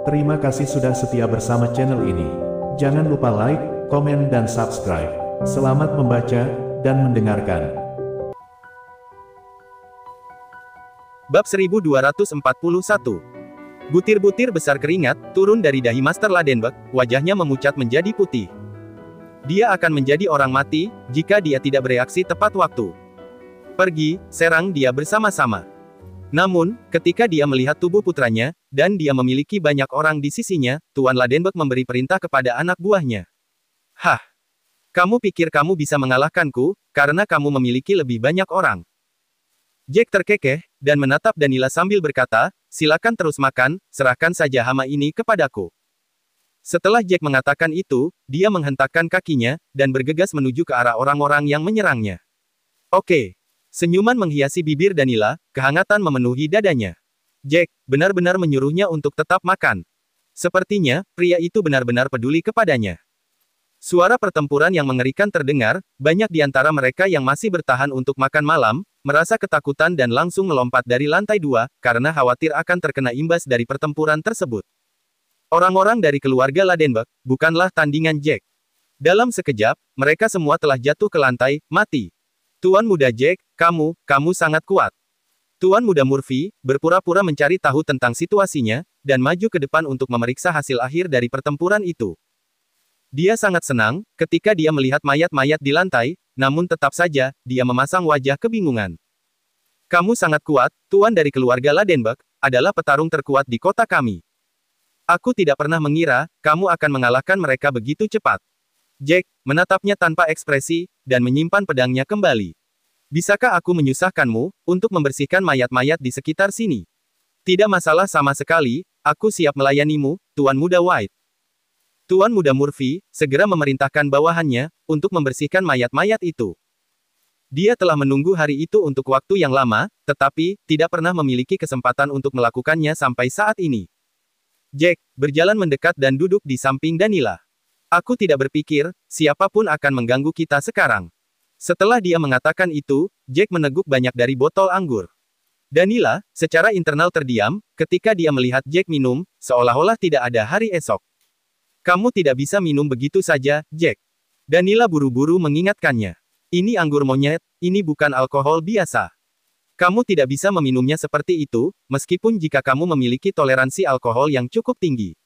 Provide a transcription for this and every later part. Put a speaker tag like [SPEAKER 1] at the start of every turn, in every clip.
[SPEAKER 1] Terima kasih sudah setia bersama channel ini. Jangan lupa like, komen dan subscribe. Selamat membaca dan mendengarkan.
[SPEAKER 2] Bab 1241. Butir-butir besar keringat turun dari dahi Master Ladenburg, wajahnya memucat menjadi putih. Dia akan menjadi orang mati jika dia tidak bereaksi tepat waktu. Pergi, serang dia bersama-sama. Namun, ketika dia melihat tubuh putranya, dan dia memiliki banyak orang di sisinya, Tuan Ladenburg memberi perintah kepada anak buahnya. Hah! Kamu pikir kamu bisa mengalahkanku, karena kamu memiliki lebih banyak orang. Jack terkekeh, dan menatap Danila sambil berkata, silakan terus makan, serahkan saja hama ini kepadaku. Setelah Jack mengatakan itu, dia menghentakkan kakinya, dan bergegas menuju ke arah orang-orang yang menyerangnya. Oke. Senyuman menghiasi bibir Danila, kehangatan memenuhi dadanya. Jack benar-benar menyuruhnya untuk tetap makan. Sepertinya, pria itu benar-benar peduli kepadanya. Suara pertempuran yang mengerikan terdengar, banyak di antara mereka yang masih bertahan untuk makan malam, merasa ketakutan dan langsung melompat dari lantai 2, karena khawatir akan terkena imbas dari pertempuran tersebut. Orang-orang dari keluarga Ladenburg, bukanlah tandingan Jack. Dalam sekejap, mereka semua telah jatuh ke lantai, mati. Tuan Muda Jack, kamu sangat kuat. Tuan Muda Murphy, berpura-pura mencari tahu tentang situasinya, dan maju ke depan untuk memeriksa hasil akhir dari pertempuran itu. Dia sangat senang, ketika dia melihat mayat-mayat di lantai, namun tetap saja, dia memasang wajah kebingungan. Kamu sangat kuat, Tuan dari keluarga Ladenburg, adalah petarung terkuat di kota kami. Aku tidak pernah mengira, kamu akan mengalahkan mereka begitu cepat. Jack menatapnya tanpa ekspresi, dan menyimpan pedangnya kembali. Bisakah aku menyusahkanmu, untuk membersihkan mayat-mayat di sekitar sini? Tidak masalah sama sekali, aku siap melayanimu, Tuan Muda White. Tuan Muda Murphy, segera memerintahkan bawahannya, untuk membersihkan mayat-mayat itu. Dia telah menunggu hari itu untuk waktu yang lama, tetapi, tidak pernah memiliki kesempatan untuk melakukannya sampai saat ini. Jack berjalan mendekat dan duduk di samping Danila. Aku tidak berpikir, siapapun akan mengganggu kita sekarang. Setelah dia mengatakan itu, Jack meneguk banyak dari botol anggur. Danila, secara internal terdiam, ketika dia melihat Jack minum, seolah-olah tidak ada hari esok. Kamu tidak bisa minum begitu saja, Jack. Danila buru-buru mengingatkannya. Ini anggur monyet, ini bukan alkohol biasa. Kamu tidak bisa meminumnya seperti itu, meskipun jika kamu memiliki toleransi alkohol yang cukup tinggi.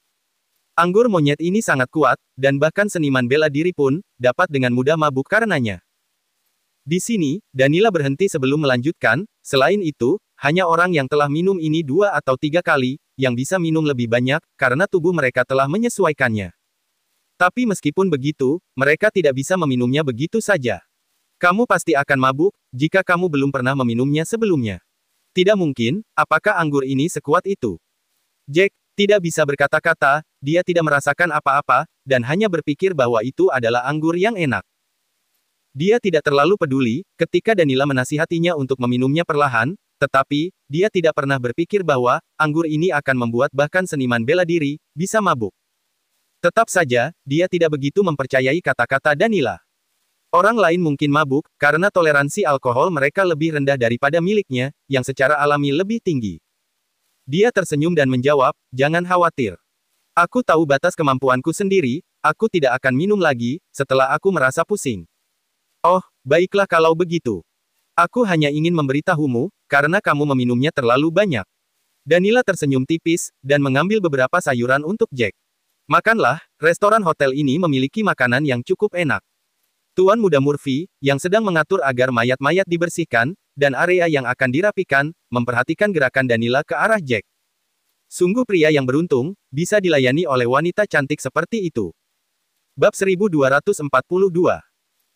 [SPEAKER 2] Anggur monyet ini sangat kuat, dan bahkan seniman bela diri pun, dapat dengan mudah mabuk karenanya. Di sini, Danila berhenti sebelum melanjutkan, selain itu, hanya orang yang telah minum ini 2 atau 3 kali, yang bisa minum lebih banyak, karena tubuh mereka telah menyesuaikannya. Tapi meskipun begitu, mereka tidak bisa meminumnya begitu saja. Kamu pasti akan mabuk, jika kamu belum pernah meminumnya sebelumnya. Tidak mungkin, apakah anggur ini sekuat itu? Jack tidak bisa berkata-kata, dia tidak merasakan apa-apa, dan hanya berpikir bahwa itu adalah anggur yang enak. Dia tidak terlalu peduli, ketika Danila menasihatinya untuk meminumnya perlahan, tetapi, dia tidak pernah berpikir bahwa, anggur ini akan membuat bahkan seniman bela diri, bisa mabuk. Tetap saja, dia tidak begitu mempercayai kata-kata Danila. Orang lain mungkin mabuk, karena toleransi alkohol mereka lebih rendah daripada miliknya, yang secara alami lebih tinggi. Dia tersenyum dan menjawab, jangan khawatir. Aku tahu batas kemampuanku sendiri, aku tidak akan minum lagi, setelah aku merasa pusing. Oh, baiklah kalau begitu. Aku hanya ingin memberitahumu, karena kamu meminumnya terlalu banyak. Danila tersenyum tipis, dan mengambil beberapa sayuran untuk Jack. Makanlah, restoran hotel ini memiliki makanan yang cukup enak. Tuan Muda Murphy, yang sedang mengatur agar mayat-mayat dibersihkan, dan area yang akan dirapikan, memperhatikan gerakan Danila ke arah Jack. Sungguh pria yang beruntung, bisa dilayani oleh wanita cantik seperti itu. Bab 1242.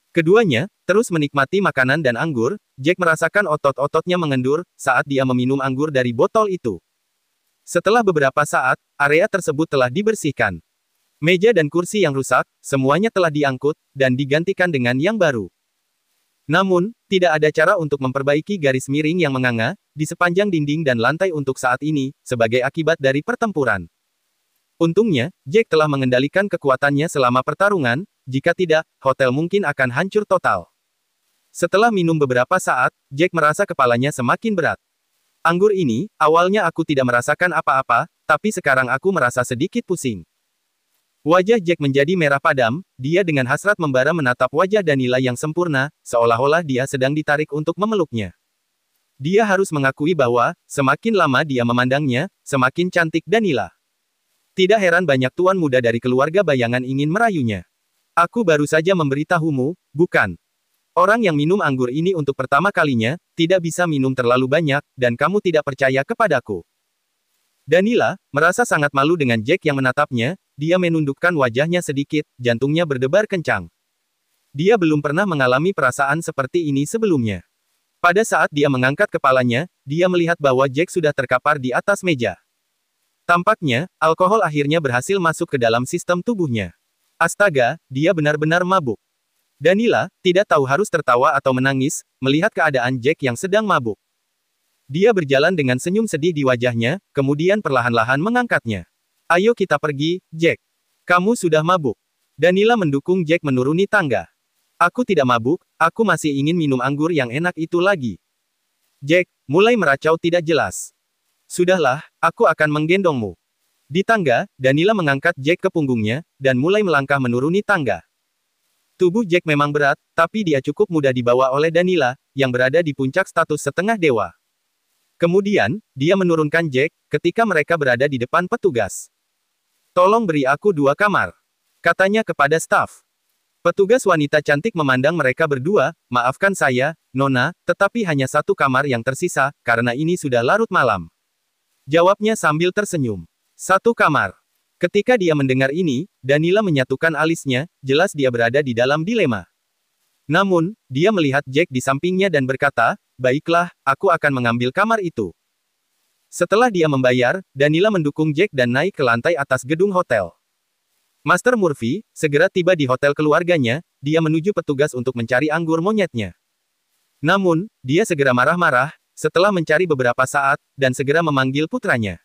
[SPEAKER 2] Keduanya, terus menikmati makanan dan anggur, Jack merasakan otot-ototnya mengendur, saat dia meminum anggur dari botol itu. Setelah beberapa saat, area tersebut telah dibersihkan. Meja dan kursi yang rusak, semuanya telah diangkut, dan digantikan dengan yang baru. Namun, tidak ada cara untuk memperbaiki garis miring yang menganga, di sepanjang dinding dan lantai untuk saat ini, sebagai akibat dari pertempuran. Untungnya, Jack telah mengendalikan kekuatannya selama pertarungan, jika tidak, hotel mungkin akan hancur total. Setelah minum beberapa saat, Jack merasa kepalanya semakin berat. Anggur ini, awalnya aku tidak merasakan apa-apa, tapi sekarang aku merasa sedikit pusing. Wajah Jack menjadi merah padam, dia dengan hasrat membara menatap wajah Danila yang sempurna, seolah-olah dia sedang ditarik untuk memeluknya. Dia harus mengakui bahwa, semakin lama dia memandangnya, semakin cantik Danila. Tidak heran banyak tuan muda dari keluarga bayangan ingin merayunya. Aku baru saja memberitahumu, bukan? Orang yang minum anggur ini untuk pertama kalinya, tidak bisa minum terlalu banyak, dan kamu tidak percaya kepadaku. Danila, merasa sangat malu dengan Jack yang menatapnya, dia menundukkan wajahnya sedikit, jantungnya berdebar kencang. Dia belum pernah mengalami perasaan seperti ini sebelumnya. Pada saat dia mengangkat kepalanya, dia melihat bahwa Jack sudah terkapar di atas meja. Tampaknya, alkohol akhirnya berhasil masuk ke dalam sistem tubuhnya. Astaga, dia benar-benar mabuk. Danila, tidak tahu harus tertawa atau menangis, melihat keadaan Jack yang sedang mabuk. Dia berjalan dengan senyum sedih di wajahnya, kemudian perlahan-lahan mengangkatnya. Ayo kita pergi, Jack. Kamu sudah mabuk. Danila mendukung Jack menuruni tangga. Aku tidak mabuk, aku masih ingin minum anggur yang enak itu lagi. Jack, mulai meracau tidak jelas. Sudahlah, aku akan menggendongmu. Di tangga, Danila mengangkat Jack ke punggungnya, dan mulai melangkah menuruni tangga. Tubuh Jack memang berat, tapi dia cukup mudah dibawa oleh Danila, yang berada di puncak status setengah dewa. Kemudian, dia menurunkan Jack, ketika mereka berada di depan petugas. Tolong beri aku 2 kamar. Katanya kepada staf. Petugas wanita cantik memandang mereka berdua, maafkan saya, Nona, tetapi hanya 1 kamar yang tersisa, karena ini sudah larut malam. Jawabnya sambil tersenyum. 1 kamar. Ketika dia mendengar ini, Danila menyatukan alisnya, jelas dia berada di dalam dilema. Namun, dia melihat Jack di sampingnya dan berkata, baiklah, aku akan mengambil kamar itu. Setelah dia membayar, Danila mendukung Jack dan naik ke lantai atas gedung hotel. Master Murphy segera tiba di hotel keluarganya, dia menuju petugas untuk mencari anggur monyetnya. Namun, dia segera marah-marah, setelah mencari beberapa saat, dan segera memanggil putranya.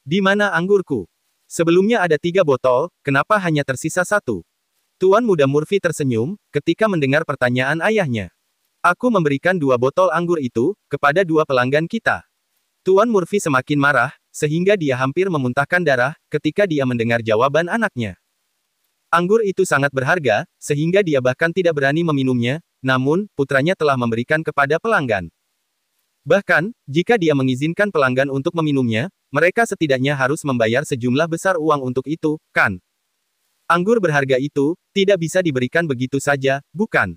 [SPEAKER 2] Di mana anggurku? Sebelumnya ada 3 botol, kenapa hanya tersisa 1? Tuan Muda Murphy tersenyum, ketika mendengar pertanyaan ayahnya. Aku memberikan 2 botol anggur itu, kepada 2 pelanggan kita. Tuan Murphy semakin marah, sehingga dia hampir memuntahkan darah, ketika dia mendengar jawaban anaknya. Anggur itu sangat berharga, sehingga dia bahkan tidak berani meminumnya, namun, putranya telah memberikan kepada pelanggan. Bahkan, jika dia mengizinkan pelanggan untuk meminumnya, mereka setidaknya harus membayar sejumlah besar uang untuk itu, kan? Anggur berharga itu, tidak bisa diberikan begitu saja, bukan?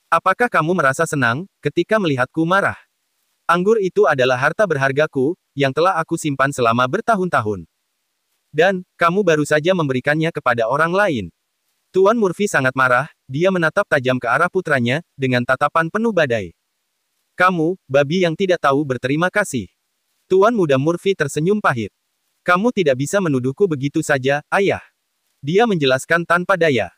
[SPEAKER 2] Apakah kamu merasa senang, ketika melihatku marah? Anggur itu adalah harta berhargaku, yang telah aku simpan selama bertahun-tahun. Dan, kamu baru saja memberikannya kepada orang lain. Tuan Murphy sangat marah, dia menatap tajam ke arah putranya, dengan tatapan penuh badai. Kamu, babi yang tidak tahu berterima kasih. Tuan Muda Murphy tersenyum pahit. Kamu tidak bisa menuduhku begitu saja, ayah. Dia menjelaskan tanpa daya.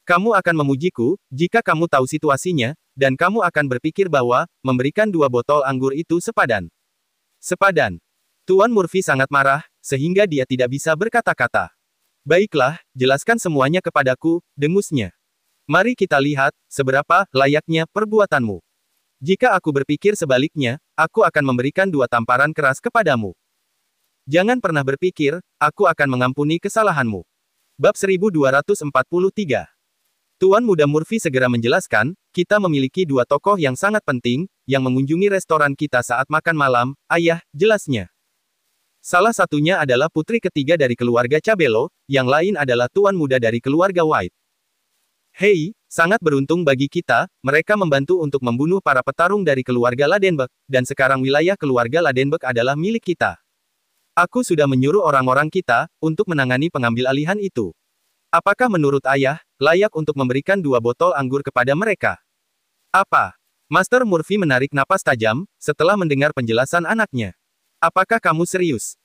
[SPEAKER 2] Kamu akan memujiku, jika kamu tahu situasinya, dan kamu akan berpikir bahwa, memberikan 2 botol anggur itu sepadan. Sepadan. Tuan Murphy sangat marah, sehingga dia tidak bisa berkata-kata. Baiklah, jelaskan semuanya kepadaku, dengusnya. Mari kita lihat, seberapa layaknya perbuatanmu. Jika aku berpikir sebaliknya, aku akan memberikan 2 tamparan keras kepadamu. Jangan pernah berpikir, aku akan mengampuni kesalahanmu. Bab 1243. Tuan Muda Murphy segera menjelaskan, kita memiliki 2 tokoh yang sangat penting, yang mengunjungi restoran kita saat makan malam, ayah, jelasnya. Salah satunya adalah putri ketiga dari keluarga Cabello, yang lain adalah tuan muda dari keluarga White. Hei, sangat beruntung bagi kita, mereka membantu untuk membunuh para petarung dari keluarga Ladenburg, dan sekarang wilayah keluarga Ladenburg adalah milik kita. Aku sudah menyuruh orang-orang kita, untuk menangani pengambil alihan itu. Apakah menurut ayah, layak untuk memberikan 2 botol anggur kepada mereka? Apa? Master Murphy menarik napas tajam, setelah mendengar penjelasan anaknya. Apakah kamu serius?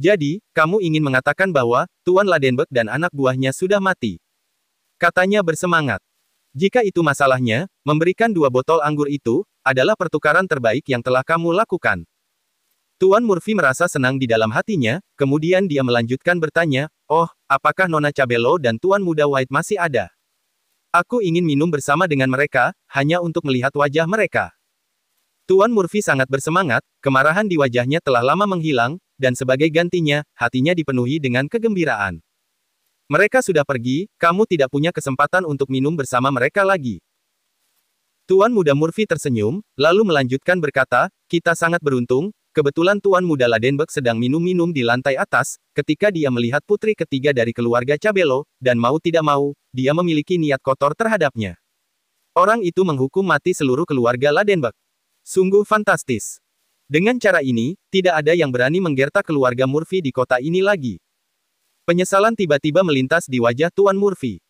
[SPEAKER 2] Jadi, kamu ingin mengatakan bahwa, Tuan Ladenburg dan anak buahnya sudah mati? Katanya bersemangat. Jika itu masalahnya, memberikan 2 botol anggur itu, adalah pertukaran terbaik yang telah kamu lakukan. Tuan Murphy merasa senang di dalam hatinya, kemudian dia melanjutkan bertanya, oh, apakah Nona Cabello dan Tuan Muda White masih ada? Aku ingin minum bersama dengan mereka, hanya untuk melihat wajah mereka. Tuan Murphy sangat bersemangat, kemarahan di wajahnya telah lama menghilang, dan sebagai gantinya, hatinya dipenuhi dengan kegembiraan. Mereka sudah pergi, kamu tidak punya kesempatan untuk minum bersama mereka lagi. Tuan Muda Murphy tersenyum, lalu melanjutkan berkata, kita sangat beruntung, kebetulan Tuan Muda Ladenburg sedang minum-minum di lantai atas, ketika dia melihat putri ketiga dari keluarga Cabello, dan mau tidak mau, dia memiliki niat kotor terhadapnya. Orang itu menghukum mati seluruh keluarga Ladenburg. Sungguh fantastis. Dengan cara ini, tidak ada yang berani menggertak keluarga Murphy di kota ini lagi. Penyesalan tiba-tiba melintas di wajah Tuan Murphy.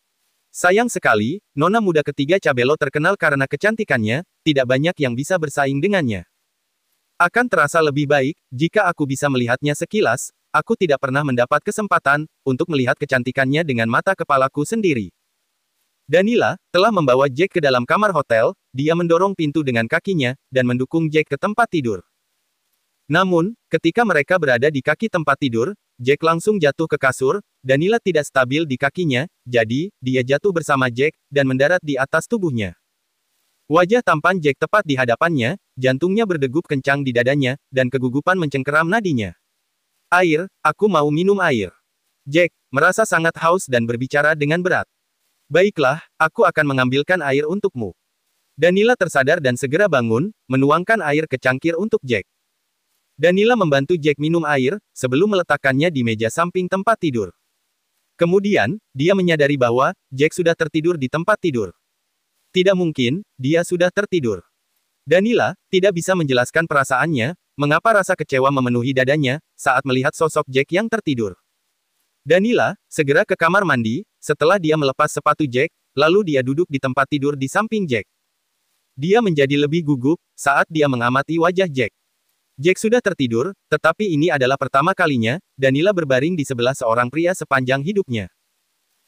[SPEAKER 2] Sayang sekali, nona muda ketiga Cabello terkenal karena kecantikannya, tidak banyak yang bisa bersaing dengannya. Akan terasa lebih baik, jika aku bisa melihatnya sekilas, aku tidak pernah mendapat kesempatan, untuk melihat kecantikannya dengan mata kepalaku sendiri. Danila, telah membawa Jack ke dalam kamar hotel, dia mendorong pintu dengan kakinya, dan mendukung Jack ke tempat tidur. Namun, ketika mereka berada di kaki tempat tidur, Jack langsung jatuh ke kasur, Danila tidak stabil di kakinya, jadi, dia jatuh bersama Jack, dan mendarat di atas tubuhnya. Wajah tampan Jack tepat di hadapannya, jantungnya berdegup kencang di dadanya, dan kegugupan mencengkeram nadinya. Air, aku mau minum air. Jack, merasa sangat haus dan berbicara dengan berat. Baiklah, aku akan mengambilkan air untukmu. Danila tersadar dan segera bangun, menuangkan air ke cangkir untuk Jack. Danila membantu Jack minum air, sebelum meletakkannya di meja samping tempat tidur. Kemudian, dia menyadari bahwa, Jack sudah tertidur di tempat tidur. Tidak mungkin, dia sudah tertidur. Danila, tidak bisa menjelaskan perasaannya, mengapa rasa kecewa memenuhi dadanya, saat melihat sosok Jack yang tertidur. Danila, segera ke kamar mandi, setelah dia melepas sepatu Jack, lalu dia duduk di tempat tidur di samping Jack. Dia menjadi lebih gugup, saat dia mengamati wajah Jack. Jack sudah tertidur, tetapi ini adalah pertama kalinya, Danila berbaring di sebelah seorang pria sepanjang hidupnya.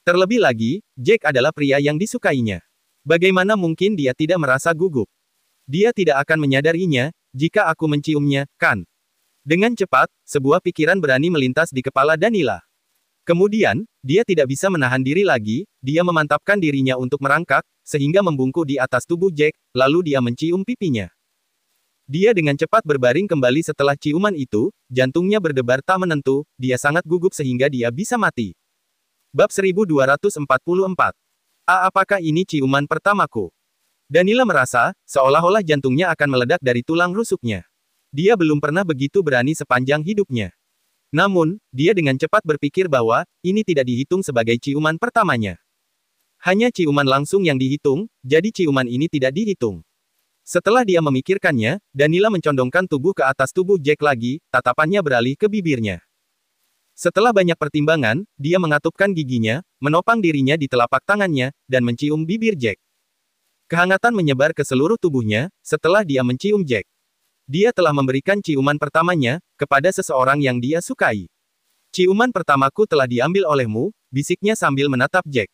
[SPEAKER 2] Terlebih lagi, Jack adalah pria yang disukainya. Bagaimana mungkin dia tidak merasa gugup? Dia tidak akan menyadarinya, jika aku menciumnya, kan? Dengan cepat, sebuah pikiran berani melintas di kepala Danila. Kemudian, dia tidak bisa menahan diri lagi, dia memantapkan dirinya untuk merangkak, sehingga membungkuk di atas tubuh Jack, lalu dia mencium pipinya. Dia dengan cepat berbaring kembali setelah ciuman itu, jantungnya berdebar tak menentu, dia sangat gugup sehingga dia bisa mati. Bab 1244. Apakah ini ciuman pertamaku? Danila merasa, seolah-olah jantungnya akan meledak dari tulang rusuknya. Dia belum pernah begitu berani sepanjang hidupnya. Namun, dia dengan cepat berpikir bahwa, ini tidak dihitung sebagai ciuman pertamanya. Hanya ciuman langsung yang dihitung, jadi ciuman ini tidak dihitung. Setelah dia memikirkannya, Danila mencondongkan tubuh ke atas tubuh Jack lagi, tatapannya beralih ke bibirnya. Setelah banyak pertimbangan, dia mengatupkan giginya, menopang dirinya di telapak tangannya, dan mencium bibir Jack. Kehangatan menyebar ke seluruh tubuhnya, setelah dia mencium Jack. Dia telah memberikan ciuman pertamanya, kepada seseorang yang dia sukai. Ciuman pertamaku telah diambil olehmu, bisiknya sambil menatap Jack.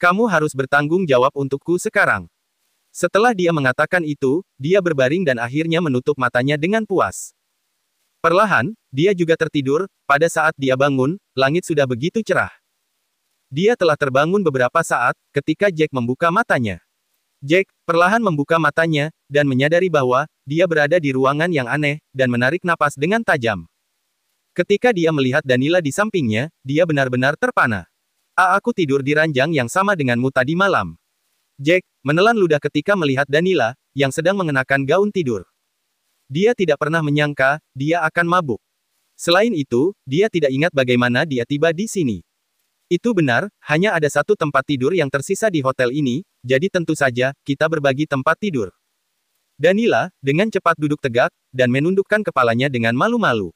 [SPEAKER 2] Kamu harus bertanggung jawab untukku sekarang. Setelah dia mengatakan itu, dia berbaring dan akhirnya menutup matanya dengan puas. Perlahan, dia juga tertidur, pada saat dia bangun, langit sudah begitu cerah. Dia telah terbangun beberapa saat, ketika Jack membuka matanya. Jack, perlahan membuka matanya, dan menyadari bahwa, dia berada di ruangan yang aneh, dan menarik napas dengan tajam. Ketika dia melihat Danila di sampingnya, dia benar-benar terpana. Aku tidur di ranjang yang sama denganmu tadi malam. Jack menelan ludah ketika melihat Danila, yang sedang mengenakan gaun tidur. Dia tidak pernah menyangka, dia akan mabuk. Selain itu, dia tidak ingat bagaimana dia tiba di sini. Itu benar, hanya ada satu tempat tidur yang tersisa di hotel ini, jadi tentu saja, kita berbagi tempat tidur. Danila, dengan cepat duduk tegak, dan menundukkan kepalanya dengan malu-malu.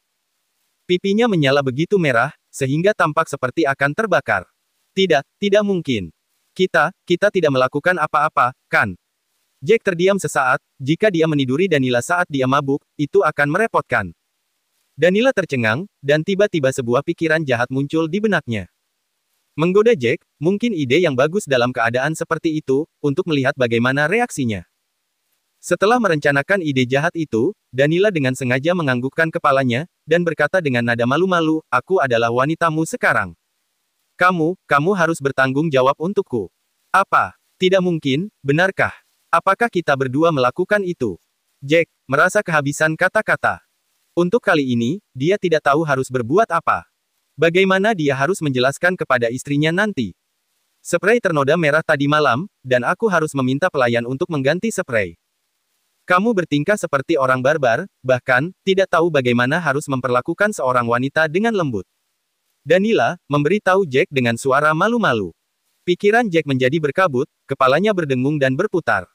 [SPEAKER 2] Pipinya menyala begitu merah, sehingga tampak seperti akan terbakar. Tidak mungkin. Kita tidak melakukan apa-apa, kan? Jack terdiam sesaat, jika dia meniduri Danila saat dia mabuk, itu akan merepotkan. Danila tercengang, dan tiba-tiba sebuah pikiran jahat muncul di benaknya. Menggoda Jack, mungkin ide yang bagus dalam keadaan seperti itu, untuk melihat bagaimana reaksinya. Setelah merencanakan ide jahat itu, Danila dengan sengaja menganggukkan kepalanya, dan berkata dengan nada malu-malu, aku adalah wanitamu sekarang. Kamu harus bertanggung jawab untukku. Apa? Tidak mungkin, benarkah? Apakah kita berdua melakukan itu? Jack merasa kehabisan kata-kata. Untuk kali ini, dia tidak tahu harus berbuat apa. Bagaimana dia harus menjelaskan kepada istrinya nanti. Spray ternoda merah tadi malam, dan aku harus meminta pelayan untuk mengganti spray. Kamu bertingkah seperti orang barbar, bahkan, tidak tahu bagaimana harus memperlakukan seorang wanita dengan lembut. Danila, memberitahu Jack dengan suara malu-malu. Pikiran Jack menjadi berkabut, kepalanya berdengung dan berputar.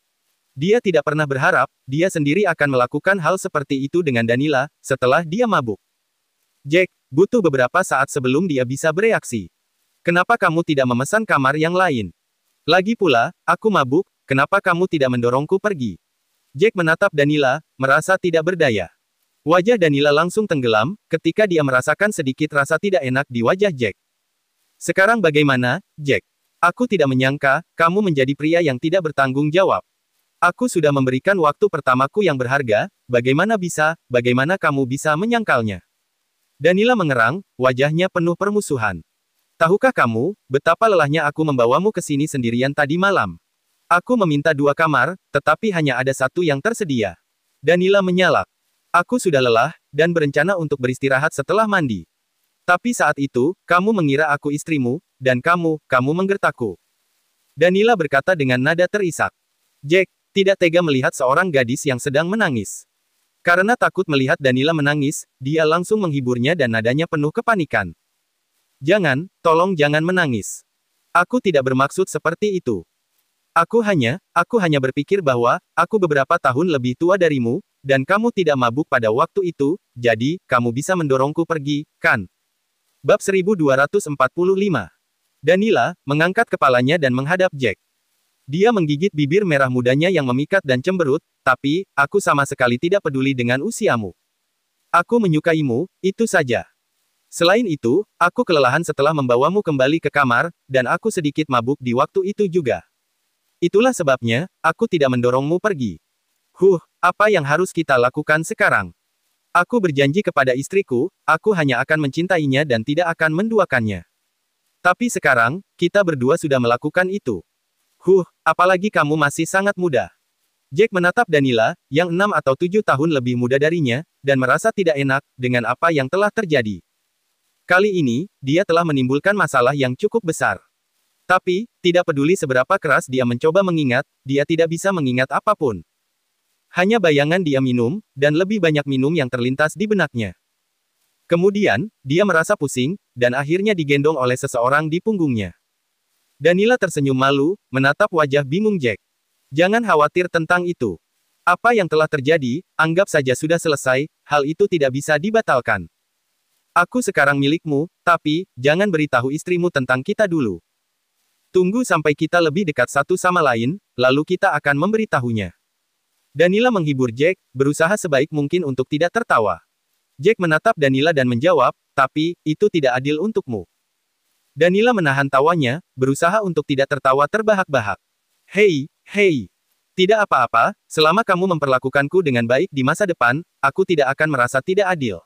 [SPEAKER 2] Dia tidak pernah berharap, dia sendiri akan melakukan hal seperti itu dengan Danila, setelah dia mabuk. Jack, butuh beberapa saat sebelum dia bisa bereaksi. Kenapa kamu tidak memesan kamar yang lain? Lagi pula, aku mabuk, kenapa kamu tidak mendorongku pergi? Jack menatap Danila, merasa tidak berdaya. Wajah Danila langsung tenggelam, ketika dia merasakan sedikit rasa tidak enak di wajah Jack. Sekarang bagaimana, Jack? Aku tidak menyangka, kamu menjadi pria yang tidak bertanggung jawab. Aku sudah memberikan waktu pertamaku yang berharga, bagaimana kamu bisa menyangkalnya? Danila mengerang, wajahnya penuh permusuhan. Tahukah kamu, betapa lelahnya aku membawamu ke sini sendirian tadi malam? Aku meminta 2 kamar, tetapi hanya ada 1 yang tersedia. Danila menyalak. Aku sudah lelah, dan berencana untuk beristirahat setelah mandi. Tapi saat itu, kamu mengira aku istrimu, dan kamu menggertakku. Danila berkata dengan nada terisak. Jack tidak tega melihat seorang gadis yang sedang menangis. Karena takut melihat Danila menangis, dia langsung menghiburnya dan nadanya penuh kepanikan. Jangan, tolong jangan menangis. Aku tidak bermaksud seperti itu. Aku hanya berpikir bahwa, aku beberapa tahun lebih tua darimu, dan kamu tidak mabuk pada waktu itu, jadi, kamu bisa mendorongku pergi, kan? Bab 1245. Danila, mengangkat kepalanya dan menghadap Jack. Dia menggigit bibir merah mudanya yang memikat dan cemberut, tapi, aku sama sekali tidak peduli dengan usiamu. Aku menyukaimu, itu saja. Selain itu, aku kelelahan setelah membawamu kembali ke kamar, dan aku sedikit mabuk di waktu itu juga. Itulah sebabnya, aku tidak mendorongmu pergi. Apa yang harus kita lakukan sekarang? Aku berjanji kepada istriku, aku hanya akan mencintainya dan tidak akan menduakannya. Tapi sekarang, kita berdua sudah melakukan itu. Apalagi kamu masih sangat muda. Jack menatap Danila, yang 6 atau 7 tahun lebih muda darinya, dan merasa tidak enak, dengan apa yang telah terjadi. Kali ini, dia telah menimbulkan masalah yang cukup besar. Tapi, tidak peduli seberapa keras dia mencoba mengingat, dia tidak bisa mengingat apapun. Hanya bayangan dia minum, dan lebih banyak minum yang terlintas di benaknya. Kemudian, dia merasa pusing, dan akhirnya digendong oleh seseorang di punggungnya. Danila tersenyum malu, menatap wajah bingung Jack. Jangan khawatir tentang itu. Apa yang telah terjadi, anggap saja sudah selesai, hal itu tidak bisa dibatalkan. Aku sekarang milikmu, tapi, jangan beritahu istrimu tentang kita dulu. Tunggu sampai kita lebih dekat satu sama lain, lalu kita akan memberitahunya. Danila menghibur Jack, berusaha sebaik mungkin untuk tidak tertawa. Jack menatap Danila dan menjawab, tapi, itu tidak adil untukmu. Danila menahan tawanya, berusaha untuk tidak tertawa terbahak-bahak. Hei, tidak apa-apa, selama kamu memperlakukanku dengan baik di masa depan, aku tidak akan merasa tidak adil.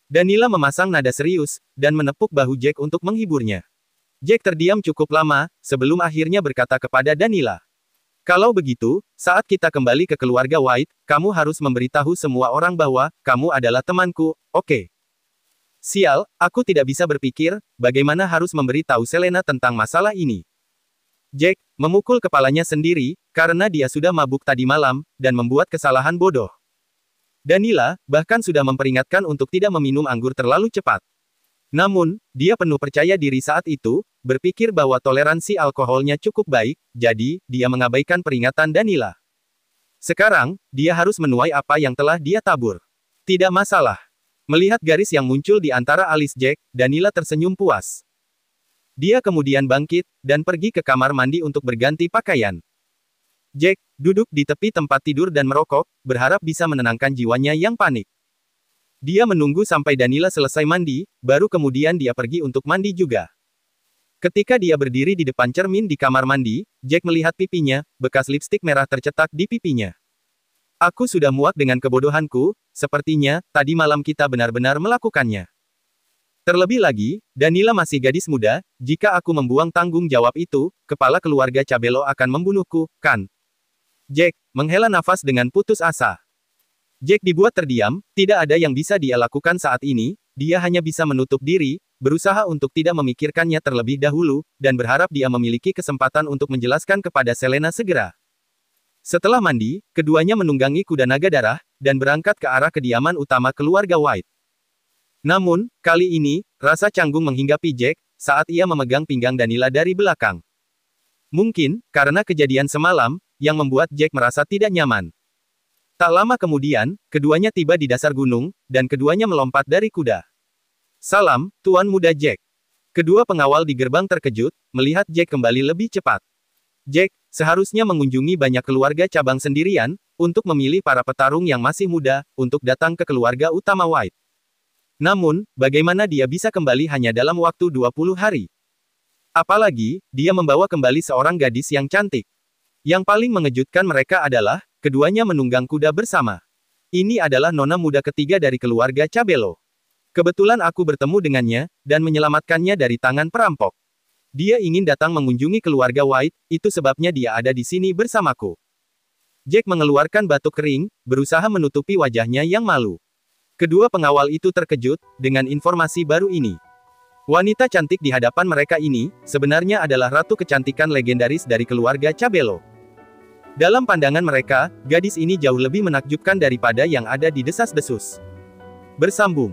[SPEAKER 2] Danila memasang nada serius, dan menepuk bahu Jack untuk menghiburnya. Jack terdiam cukup lama, sebelum akhirnya berkata kepada Danila. Kalau begitu, saat kita kembali ke keluarga White, kamu harus memberitahu semua orang bahwa, kamu adalah temanku, oke? Sial, aku tidak bisa berpikir, bagaimana harus memberitahu Selena tentang masalah ini. Jack, memukul kepalanya sendiri, karena dia sudah mabuk tadi malam, dan membuat kesalahan bodoh. Danila, bahkan sudah memperingatkan untuk tidak meminum anggur terlalu cepat. Namun, dia penuh percaya diri saat itu, berpikir bahwa toleransi alkoholnya cukup baik, jadi, dia mengabaikan peringatan Danila. Sekarang, dia harus menuai apa yang telah dia tabur. Tidak masalah. Melihat garis yang muncul di antara alis Jack, Danila tersenyum puas. Dia kemudian bangkit, dan pergi ke kamar mandi untuk berganti pakaian. Jack, duduk di tepi tempat tidur dan merokok, berharap bisa menenangkan jiwanya yang panik. Dia menunggu sampai Danila selesai mandi, baru kemudian dia pergi untuk mandi juga. Ketika dia berdiri di depan cermin di kamar mandi, Jack melihat pipinya, bekas lipstik merah tercetak di pipinya. Aku sudah muak dengan kebodohanku, sepertinya, tadi malam kita benar-benar melakukannya. Terlebih lagi, Danila masih gadis muda, jika aku membuang tanggung jawab itu, kepala keluarga Cabello akan membunuhku, kan? Jack menghela nafas dengan putus asa. Jack dibuat terdiam, tidak ada yang bisa dia lakukan saat ini, dia hanya bisa menutup diri, berusaha untuk tidak memikirkannya terlebih dahulu, dan berharap dia memiliki kesempatan untuk menjelaskan kepada Selena segera. Setelah mandi, keduanya menunggangi kuda naga darah, dan berangkat ke arah kediaman utama keluarga White. Namun, kali ini, rasa canggung menghinggapi Jack, saat ia memegang pinggang Danila dari belakang. Mungkin, karena kejadian semalam, yang membuat Jack merasa tidak nyaman. Tak lama kemudian, keduanya tiba di dasar gunung, dan keduanya melompat dari kuda. Salam, Tuan Muda Jack. Kedua pengawal di gerbang terkejut, melihat Jack kembali lebih cepat. Jack, seharusnya mengunjungi banyak keluarga cabang sendirian, untuk memilih para petarung yang masih muda, untuk datang ke keluarga utama White. Namun, bagaimana dia bisa kembali hanya dalam waktu 20 hari? Apalagi, dia membawa kembali seorang gadis yang cantik. Yang paling mengejutkan mereka adalah, keduanya menunggang kuda bersama. Ini adalah nona muda ketiga dari keluarga Cabello. Kebetulan aku bertemu dengannya, dan menyelamatkannya dari tangan perampok. Dia ingin datang mengunjungi keluarga White, itu sebabnya dia ada di sini bersamaku. Jack mengeluarkan batuk kering, berusaha menutupi wajahnya yang malu. Kedua pengawal itu terkejut, dengan informasi baru ini. Wanita cantik di hadapan mereka ini, sebenarnya adalah ratu kecantikan legendaris dari keluarga Cabello. Dalam pandangan mereka, gadis ini jauh lebih menakjubkan daripada yang ada di desas-desus. Bersambung.